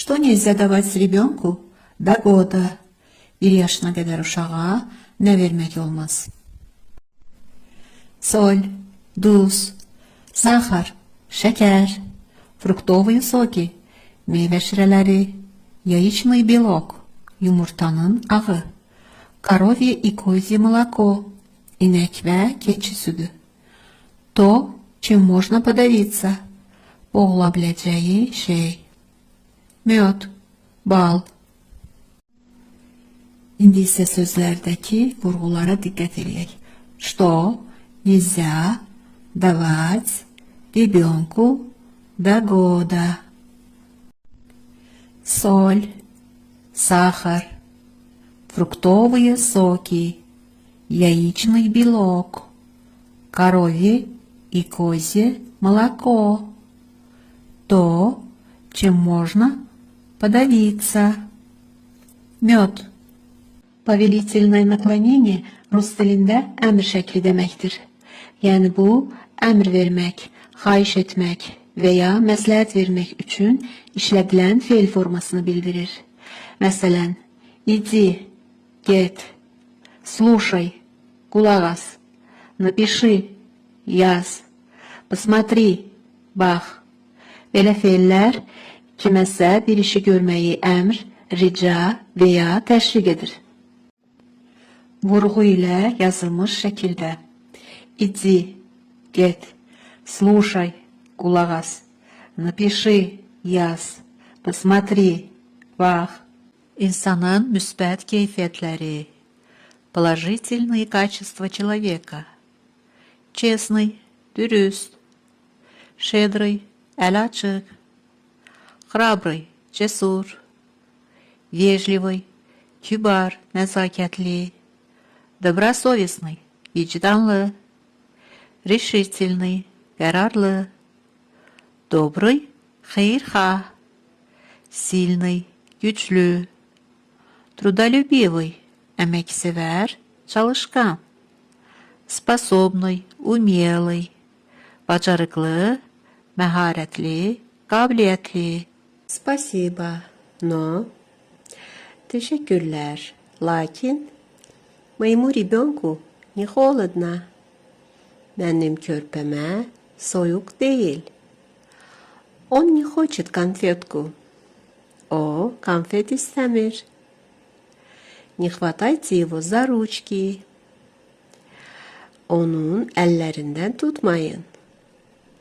Что nельзя давать rебенку до года? 1 yaşına kadar uşağa ne vermek olmaz? Соль, duz, сахар, şeker, фруктовые соки, meyve şireleri, яичный белок, yumurtanın ağı, коровье и козье молоко, inek ve keçi sütü. То, чем можно подавиться, boğulabileceği şey. Mед, bal. İndi ise sözlerdeki vurgulara dikkat edək. Что нельзя давать ребенку до года? Соль, сахар, фруктовые соки, яичный белок, коровье и козье молоко. То, чем можно подавиться. Mед. Повелительное naklonение rus dilində əmr şəkli deməkdir. Yəni bu, əmr vermək, xahiş etmək və ya məsləhət vermək üçün işlədilən feil formasını bildirir. Məsələn, иди, get, слушай, qulaq as, напиши, yaz, посмотри, bax. Belə feillər kiməsə bir işi görməyi əmr, rica və ya təşviq edir. Vurğu ilə yazılmış şəkildə. İdi, get, слушай, qulaq as, напиши, yaz, посмотри, bax. İnsanın müsbət keyfiyyətləri, положительные качества человека, честный, dürüst, щедрый, əl açıq, храбрый, cesur, вежливый, kibar, nəzakətli, добросовестный, vicdanlı, решительный, qərarlı, добрый, xeyirxah, сильный, güclü, трудолюбивый, əməksevər, çalışqan, способный, умелый, bacarıqlı, məharətli, qabiliyyətli. Спасибо, но... Teşekkürler, lakin моему ребенку не холодно. Benim körpeme soğuk değil. Он не хочет конфетку. O konfet istemir. Не хватайте его за ручки. Onun ellerinden tutmayın.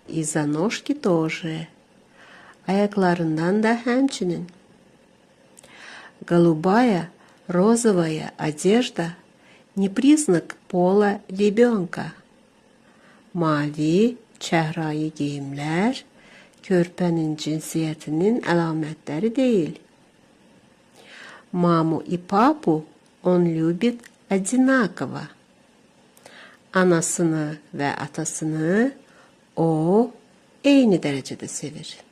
И за ножки тоже. Ayaklarından da həmçinin. Голубая, розовая одежда не признак пола ребенка. Mavi, çəhrayı geyimlər körpənin cinsiyyətinin əlamətləri deyil. Маму и папу он любит одинаково. Anasını və atasını o eyni dərəcədə sevir.